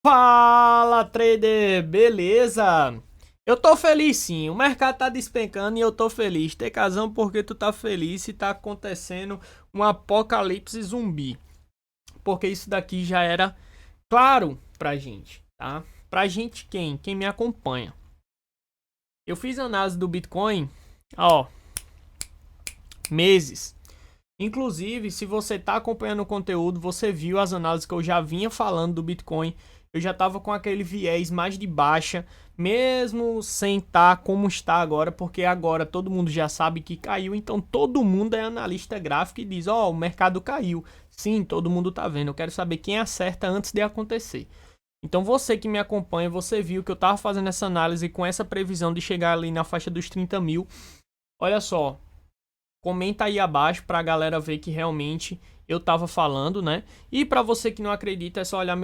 Fala, trader, beleza? Eu tô feliz sim, o mercado tá despencando e eu tô feliz. Tem razão porque tu tá feliz e tá acontecendo um apocalipse zumbi. Porque isso daqui já era claro pra gente, tá? Pra gente quem? Quem me acompanha. Eu fiz análise do Bitcoin, ó, meses. Inclusive, se você está acompanhando o conteúdo, você viu as análises que eu já vinha falando do Bitcoin. Eu já estava com aquele viés mais de baixa, mesmo sem estar como está agora, porque agora todo mundo já sabe que caiu, então todo mundo é analista gráfico e diz: ó, o mercado caiu. Sim, todo mundo está vendo. Eu quero saber quem acerta antes de acontecer. Então você que me acompanha, você viu que eu estava fazendo essa análise com essa previsão de chegar ali na faixa dos 30 mil. Olha só, comenta aí abaixo pra galera ver que realmente eu tava falando, né? E pra você que não acredita, é só olhar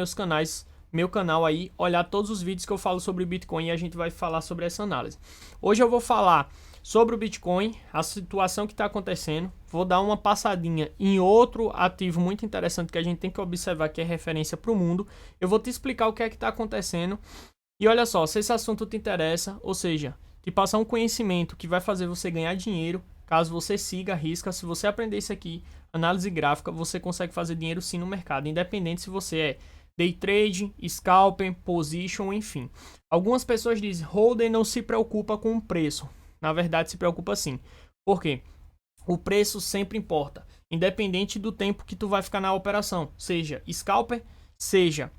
meu canal aí, olhar todos os vídeos que eu falo sobre Bitcoin e a gente vai falar sobre essa análise. Hoje eu vou falar sobre o Bitcoin, a situação que está acontecendo. Vou dar uma passadinha em outro ativo muito interessante que a gente tem que observar, que é referência para o mundo. Eu vou te explicar o que é que está acontecendo. E olha só, se esse assunto te interessa, ou seja, te passar um conhecimento que vai fazer você ganhar dinheiro, caso você siga a risca, se você aprender isso aqui, análise gráfica, você consegue fazer dinheiro sim no mercado, independente se você é day trade, scalper, position, enfim. Algumas pessoas dizem, holder não se preocupa com o preço. Na verdade, se preocupa sim. Por quê? O preço sempre importa, independente do tempo que tu vai ficar na operação, seja scalper, seja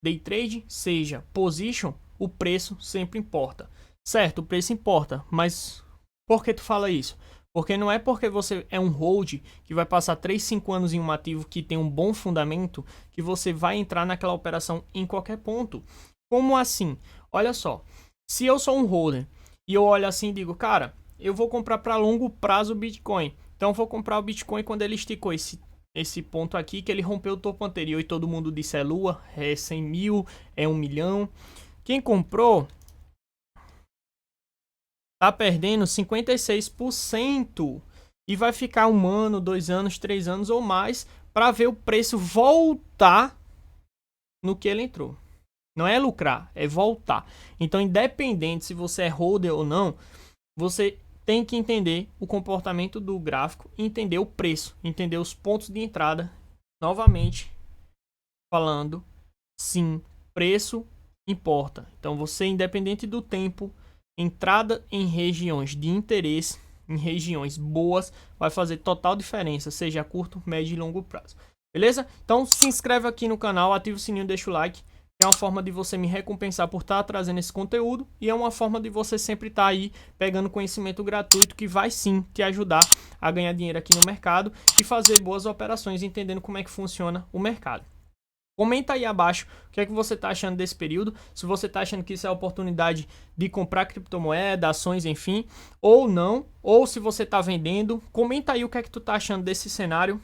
day trade, seja position, o preço sempre importa. Certo, o preço importa, mas por que tu fala isso? Porque não é porque você é um hold que vai passar 3, 5 anos em um ativo que tem um bom fundamento que você vai entrar naquela operação em qualquer ponto. Como assim? Olha só, se eu sou um holder e eu olho assim e digo, cara, eu vou comprar para longo prazo o Bitcoin. Então eu vou comprar o Bitcoin quando ele esticou esse ponto aqui, que ele rompeu o topo anterior e todo mundo disse é lua, é 100 mil, é 1 milhão. Quem comprou tá perdendo 56% e vai ficar 1 ano, 2 anos, 3 anos ou mais para ver o preço voltar no que ele entrou. Não é lucrar, é voltar. Então, independente se você é holder ou não, você tem que entender o comportamento do gráfico, entender o preço, entender os pontos de entrada. Novamente falando, sim, preço importa. Então, você, independente do tempo, entrada em regiões de interesse, em regiões boas, vai fazer total diferença, seja a curto, médio e longo prazo. Beleza? Então se inscreve aqui no canal, ativa o sininho, deixa o like. É uma forma de você me recompensar por estar trazendo esse conteúdo e é uma forma de você sempre estar aí pegando conhecimento gratuito que vai sim te ajudar a ganhar dinheiro aqui no mercado e fazer boas operações entendendo como é que funciona o mercado. Comenta aí abaixo o que é que você está achando desse período, se você está achando que isso é a oportunidade de comprar criptomoeda, ações, enfim, ou não, ou se você está vendendo. Comenta aí o que é que tu está achando desse cenário,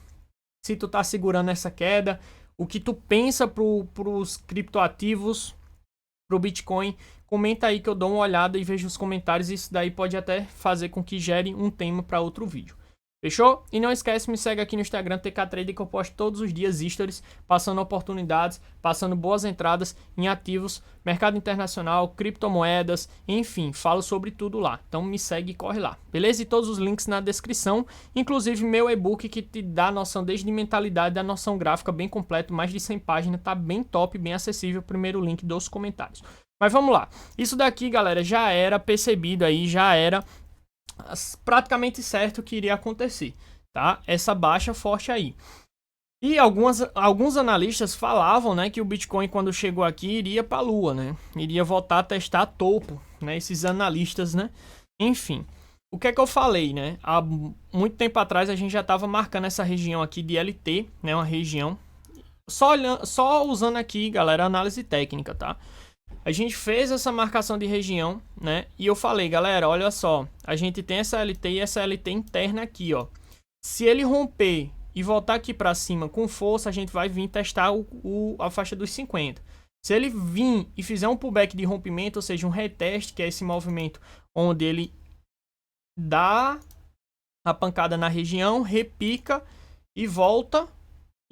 se tu está segurando essa queda, o que tu pensa para os criptoativos, para o Bitcoin. Comenta aí que eu dou uma olhada e vejo os comentários, e isso daí pode até fazer com que gere um tema para outro vídeo. Fechou? E não esquece, me segue aqui no Instagram, TKTrader, que eu posto todos os dias stories, passando oportunidades, passando boas entradas em ativos, mercado internacional, criptomoedas, enfim, falo sobre tudo lá. Então me segue e corre lá, beleza? E todos os links na descrição, inclusive meu e-book que te dá a noção desde mentalidade, da noção gráfica bem completo, mais de 100 páginas, tá bem top, bem acessível, primeiro link dos comentários. Mas vamos lá, isso daqui, galera, já era percebido aí, já era praticamente certo que iria acontecer, tá? Essa baixa forte aí. E alguns analistas falavam, né, que o Bitcoin quando chegou aqui iria para a lua, né? Iria voltar a testar topo, né? Esses analistas, né? Enfim, o que é que eu falei, né? Há muito tempo atrás a gente já estava marcando essa região aqui de LT, né? Uma região só usando aqui, galera, análise técnica, tá? A gente fez essa marcação de região, né? E eu falei, galera, olha só, a gente tem essa LT e essa LT interna aqui, ó. Se ele romper e voltar aqui para cima com força, a gente vai vir testar a faixa dos 50. Se ele vir e fizer um pullback de rompimento, ou seja, um reteste, que é esse movimento onde ele dá a pancada na região, repica e volta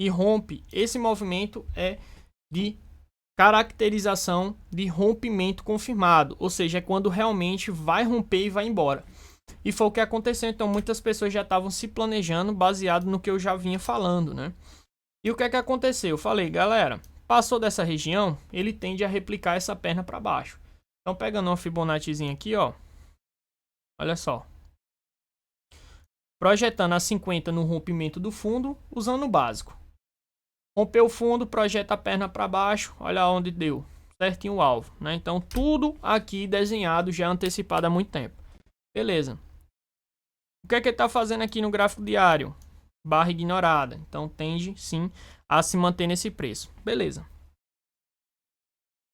e rompe. Esse movimento é de caracterização de rompimento confirmado, ou seja, é quando realmente vai romper e vai embora. E foi o que aconteceu, então muitas pessoas já estavam se planejando baseado no que eu já vinha falando, né? E o que é que aconteceu? Eu falei, galera, passou dessa região, ele tende a replicar essa perna para baixo. Então pegando uma Fibonaccizinha aqui, ó, olha só. Projetando a 50 no rompimento do fundo, usando o básico. Rompeu o fundo, projeta a perna para baixo, olha onde deu, certinho o alvo, né? Então tudo aqui desenhado, já antecipado há muito tempo. Beleza. O que é que ele está fazendo aqui no gráfico diário? Barra ignorada. Então tende sim a se manter nesse preço. Beleza.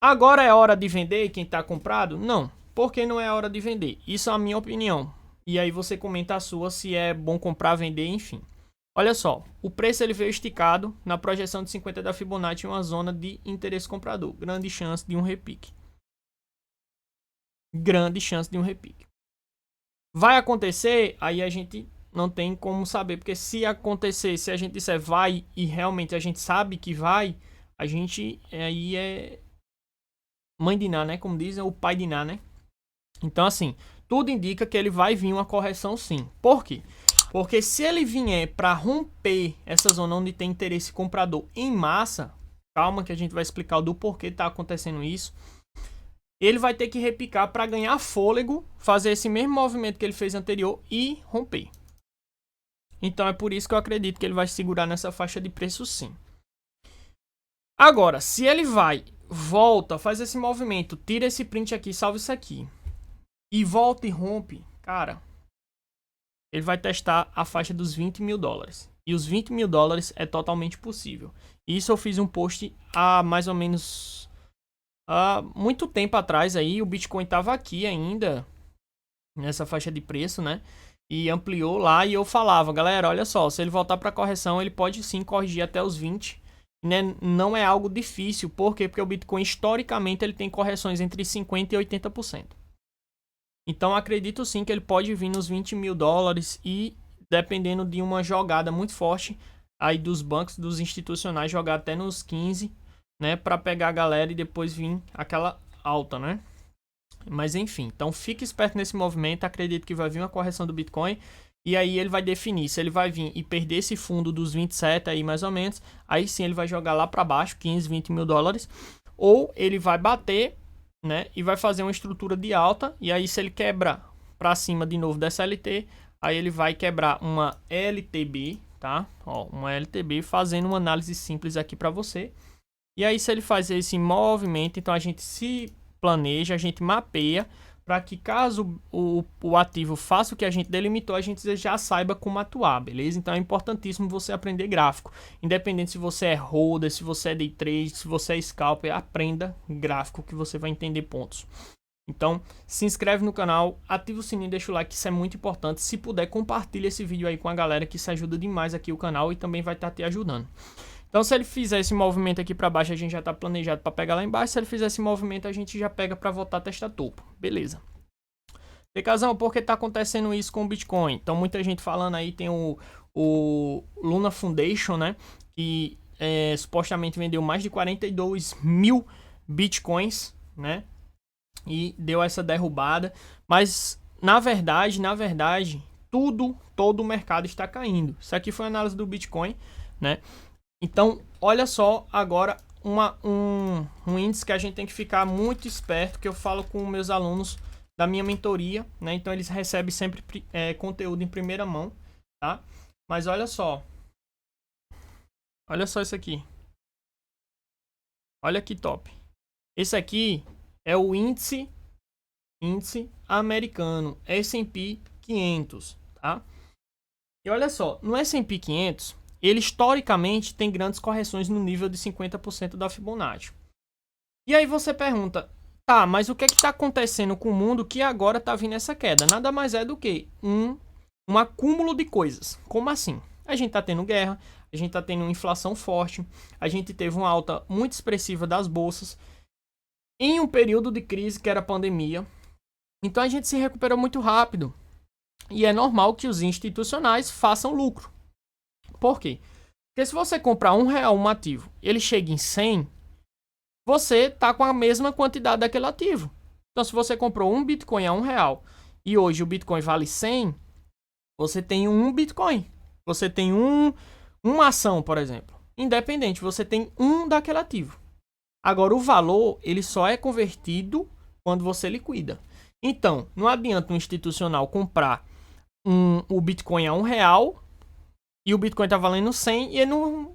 Agora é hora de vender quem está comprado? Não. Por que não é hora de vender? Isso é a minha opinião. E aí você comenta a sua se é bom comprar, vender, enfim. Olha só, o preço ele veio esticado na projeção de 50 da Fibonacci em uma zona de interesse comprador. Grande chance de um repique. Grande chance de um repique. Vai acontecer? Aí a gente não tem como saber, porque se acontecer, se a gente disser vai e realmente a gente sabe que vai, a gente aí é mãe de Ná, né? Como dizem, o pai de Ná, né? Então assim, tudo indica que ele vai vir uma correção sim. Por quê? Porque se ele vier para romper essa zona onde tem interesse comprador em massa, calma que a gente vai explicar do porquê está acontecendo isso, ele vai ter que repicar para ganhar fôlego, fazer esse mesmo movimento que ele fez anterior e romper. Então é por isso que eu acredito que ele vai segurar nessa faixa de preço sim. Agora, se ele vai, volta, faz esse movimento, tira esse print aqui, salva isso aqui, e volta e rompe, cara, ele vai testar a faixa dos 20 mil dólares. E os 20 mil dólares é totalmente possível. Isso eu fiz um post há mais ou menos muito tempo atrás aí. O Bitcoin estava aqui ainda, nessa faixa de preço, né? E ampliou lá e eu falava, galera, olha só, se ele voltar para correção, ele pode sim corrigir até os 20. Né? Não é algo difícil. Por quê? Porque o Bitcoin, historicamente, ele tem correções entre 50% e 80%. Então acredito sim que ele pode vir nos 20 mil dólares e dependendo de uma jogada muito forte aí dos bancos, dos institucionais, jogar até nos 15, né, para pegar a galera e depois vir aquela alta, né? Mas enfim, então fique esperto nesse movimento, acredito que vai vir uma correção do Bitcoin e aí ele vai definir se ele vai vir e perder esse fundo dos 27 aí mais ou menos, aí sim ele vai jogar lá para baixo, 15, 20 mil dólares, ou ele vai bater, né, e vai fazer uma estrutura de alta, e aí se ele quebrar para cima de novo dessa LT, aí ele vai quebrar uma LTB, tá? Ó, uma LTB, fazendo uma análise simples aqui para você. E aí se ele fazer esse movimento, então a gente se planeja, a gente mapeia, para que caso o ativo faça o que a gente delimitou, a gente já saiba como atuar, beleza? Então é importantíssimo você aprender gráfico. Independente se você é holder, se você é day trade, se você é scalper, aprenda gráfico que você vai entender pontos. Então se inscreve no canal, ativa o sininho, deixa o like, isso é muito importante. Se puder, compartilha esse vídeo aí com a galera, que isso ajuda demais aqui o canal e também vai estar te ajudando. Então se ele fizer esse movimento aqui para baixo, a gente já está planejado para pegar lá embaixo. Se ele fizer esse movimento, a gente já pega para voltar a testar topo. Beleza. Decazão, por que está acontecendo isso com o Bitcoin? Então muita gente falando aí, tem o Luna Foundation, né? Que supostamente vendeu mais de 42 mil Bitcoins, né? E deu essa derrubada. Mas na verdade, todo o mercado está caindo. Isso aqui foi a análise do Bitcoin, né? Então, olha só agora um índice que a gente tem que ficar muito esperto, que eu falo com meus alunos da minha mentoria, né? Então eles recebem sempre conteúdo em primeira mão, tá? Mas olha só isso aqui. Olha que top. Esse aqui é o índice americano, S&P 500, tá? E olha só, no S&P 500 ele historicamente tem grandes correções no nível de 50% da Fibonacci. E aí você pergunta, tá, mas o que está acontecendo com o mundo que agora está vindo essa queda? Nada mais é do que um acúmulo de coisas. Como assim? A gente está tendo guerra, a gente está tendo uma inflação forte, a gente teve uma alta muito expressiva das bolsas em um período de crise que era a pandemia. Então a gente se recuperou muito rápido. E é normal que os institucionais façam lucro. Por quê? Porque se você comprar R$1 um ativo, ele chega em 100, você tá com a mesma quantidade daquele ativo. Então, se você comprou um Bitcoin a R$1 e hoje o Bitcoin vale 100, você tem um Bitcoin. Você tem uma ação, por exemplo. Independente, você tem um daquele ativo. Agora, o valor, ele só é convertido quando você liquida. Então, não adianta um institucional comprar o Bitcoin a R$1 e o Bitcoin tá valendo 100 e ele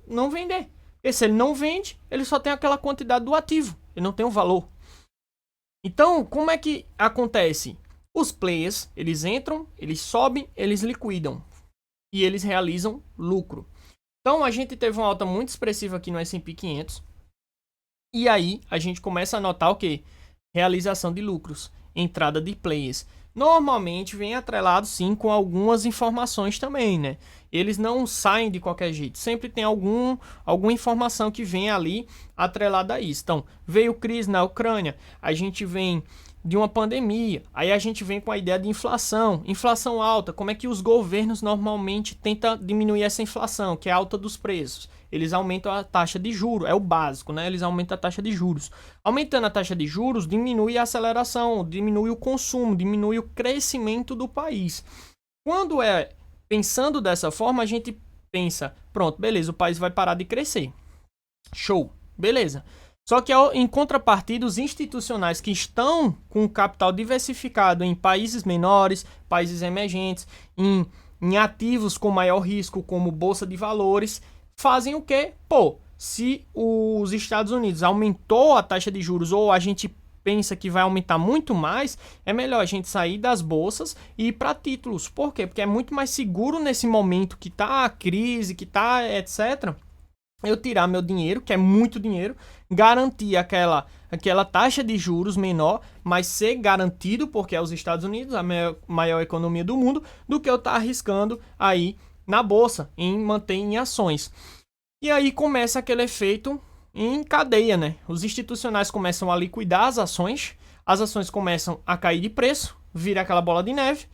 não vender. Porque se ele não vende, ele só tem aquela quantidade do ativo. Ele não tem um valor. Então, como é que acontece? Os players, eles entram, eles sobem, eles liquidam. E eles realizam lucro. Então, a gente teve uma alta muito expressiva aqui no S&P 500. E aí, a gente começa a notar o quê? Realização de lucros. Entrada de players. Normalmente, vem atrelado, sim, com algumas informações também, né? Eles não saem de qualquer jeito. Sempre tem alguma informação que vem ali atrelada a isso. Então, veio crise na Ucrânia. A gente vem de uma pandemia. Aí a gente vem com a ideia de inflação. Inflação alta. Como é que os governos normalmente tentam diminuir essa inflação, que é a alta dos preços? Eles aumentam a taxa de juros, é o básico, né? Eles aumentam a taxa de juros. Aumentando a taxa de juros, diminui a aceleração, diminui o consumo, diminui o crescimento do país. Quando é pensando dessa forma, a gente pensa, pronto, beleza, o país vai parar de crescer. Show, beleza. Só que em contrapartida, os institucionais que estão com capital diversificado em países menores, países emergentes, em ativos com maior risco, como bolsa de valores, fazem o quê? Pô, se os Estados Unidos aumentou a taxa de juros ou a gente pensa que vai aumentar muito mais, é melhor a gente sair das bolsas e ir para títulos. Por quê? Porque é muito mais seguro nesse momento que tá a crise, que tá etc., eu tirar meu dinheiro, que é muito dinheiro, garantir aquela taxa de juros menor, mas ser garantido, porque é os Estados Unidos, a maior economia do mundo, do que eu estar arriscando aí na bolsa, em manter em ações. E aí começa aquele efeito em cadeia, né? Os institucionais começam a liquidar as ações começam a cair de preço, vira aquela bola de neve,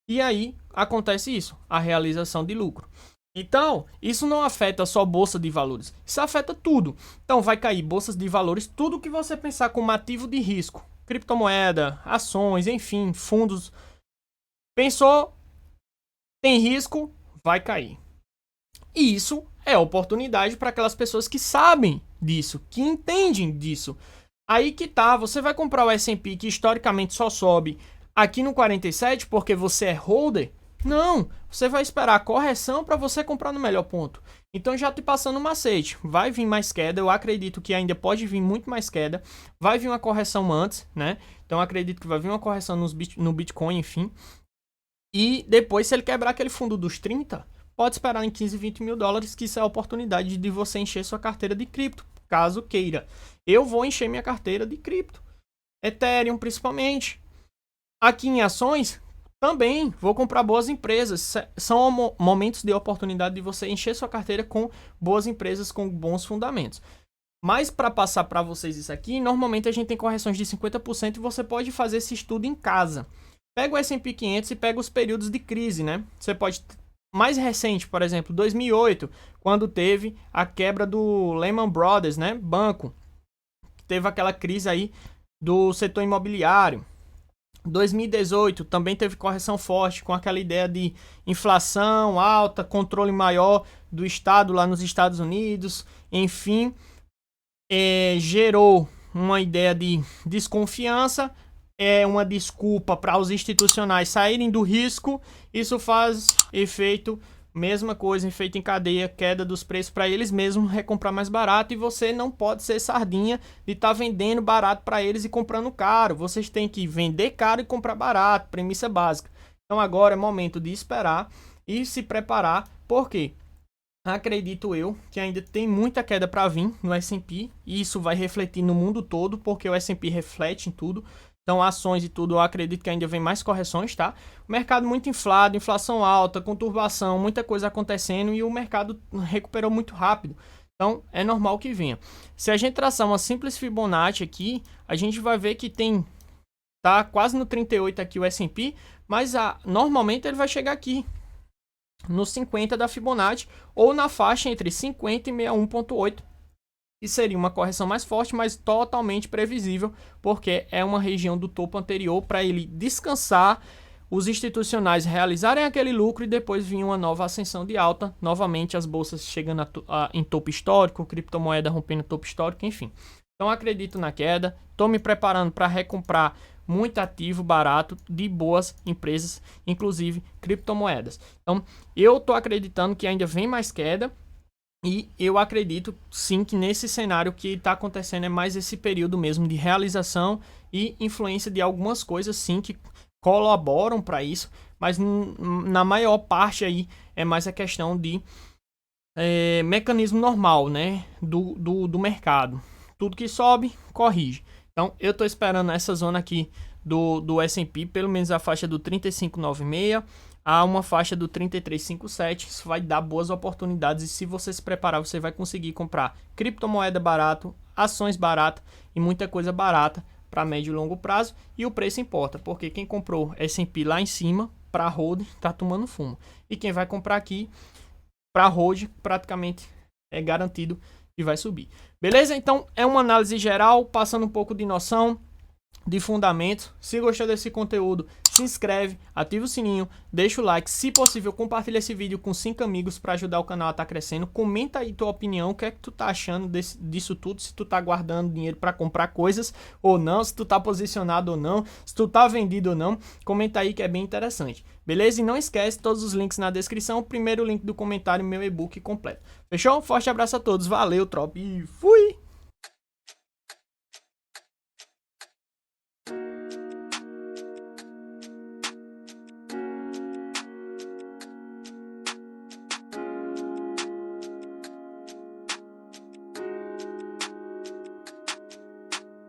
e aí acontece isso, a realização de lucro. Então, isso não afeta só bolsa de valores, isso afeta tudo. Então, vai cair bolsas de valores, tudo que você pensar como ativo de risco, criptomoeda, ações, enfim, fundos. Pensou, tem risco, vai cair. E isso é oportunidade para aquelas pessoas que sabem disso, que entendem disso. Aí que tá, você vai comprar o S&P que historicamente só sobe aqui no 47 porque você é holder? Não, você vai esperar a correção para você comprar no melhor ponto. Então já te passando um macete, vai vir mais queda, eu acredito que ainda pode vir muito mais queda, vai vir uma correção antes, né? Então eu acredito que vai vir uma correção no Bitcoin, enfim. E depois, se ele quebrar aquele fundo dos 30, pode esperar em 15, 20 mil dólares, que isso é a oportunidade de você encher sua carteira de cripto, caso queira. Eu vou encher minha carteira de cripto, Ethereum principalmente. Aqui em ações, também vou comprar boas empresas. São momentos de oportunidade de você encher sua carteira com boas empresas, com bons fundamentos. Mas para passar para vocês isso aqui, normalmente a gente tem correções de 50% e você pode fazer esse estudo em casa. Pega o S&P 500 e pega os períodos de crise, né? Você pode... Mais recente, por exemplo, 2008, quando teve a quebra do Lehman Brothers, né? Banco. Teve aquela crise aí do setor imobiliário. 2018 também teve correção forte com aquela ideia de inflação alta, controle maior do Estado lá nos Estados Unidos, enfim, gerou uma ideia de desconfiança, uma desculpa para os institucionais saírem do risco, isso faz efeito, mesma coisa, efeito em cadeia, queda dos preços para eles mesmos recomprar mais barato, e você não pode ser sardinha de estar vendendo barato para eles e comprando caro. Vocês têm que vender caro e comprar barato, premissa básica. Então agora é momento de esperar e se preparar, porque acredito eu que ainda tem muita queda para vir no S&P, e isso vai refletir no mundo todo, porque o S&P reflete em tudo. Então, ações e tudo, eu acredito que ainda vem mais correções, tá? O mercado muito inflado, inflação alta, conturbação, muita coisa acontecendo, e o mercado recuperou muito rápido. Então, é normal que venha. Se a gente traçar uma simples Fibonacci aqui, a gente vai ver que tá quase no 38 aqui o S&P, mas normalmente ele vai chegar aqui, no 50 da Fibonacci, ou na faixa entre 50 e 61,8, E seria uma correção mais forte, mas totalmente previsível, porque é uma região do topo anterior para ele descansar, os institucionais realizarem aquele lucro e depois vir uma nova ascensão de alta, novamente as bolsas chegando em topo histórico, criptomoeda rompendo topo histórico, enfim. Então acredito na queda, estou me preparando para recomprar muito ativo barato de boas empresas, inclusive criptomoedas. Então eu estou acreditando que ainda vem mais queda e eu acredito sim que nesse cenário que está acontecendo é mais esse período mesmo de realização e influência de algumas coisas sim que colaboram para isso, mas na maior parte aí é mais a questão de mecanismo normal, né, do mercado. Tudo que sobe, corrige. Então eu estou esperando essa zona aqui do S&P, pelo menos a faixa do 35,96 a uma faixa do 33,57. Isso vai dar boas oportunidades e se você se preparar, você vai conseguir comprar criptomoeda barato, ações baratas e muita coisa barata para médio e longo prazo, e o preço importa, porque quem comprou S&P lá em cima, para hold, está tomando fumo. E quem vai comprar aqui, para hold, praticamente é garantido que vai subir. Beleza? Então, é uma análise geral, passando um pouco de noção, de fundamentos. Se gostou desse conteúdo, se inscreve, ativa o sininho, deixa o like, se possível compartilha esse vídeo com 5 amigos para ajudar o canal a estar crescendo. Comenta aí tua opinião, o que é que tu tá achando disso tudo, se tu tá guardando dinheiro para comprar coisas ou não, se tu tá posicionado ou não, se tu tá vendido ou não. Comenta aí que é bem interessante. Beleza? E não esquece, todos os links na descrição, o primeiro link do comentário, meu e-book completo. Fechou? Um forte abraço a todos, valeu, tropa, e fui!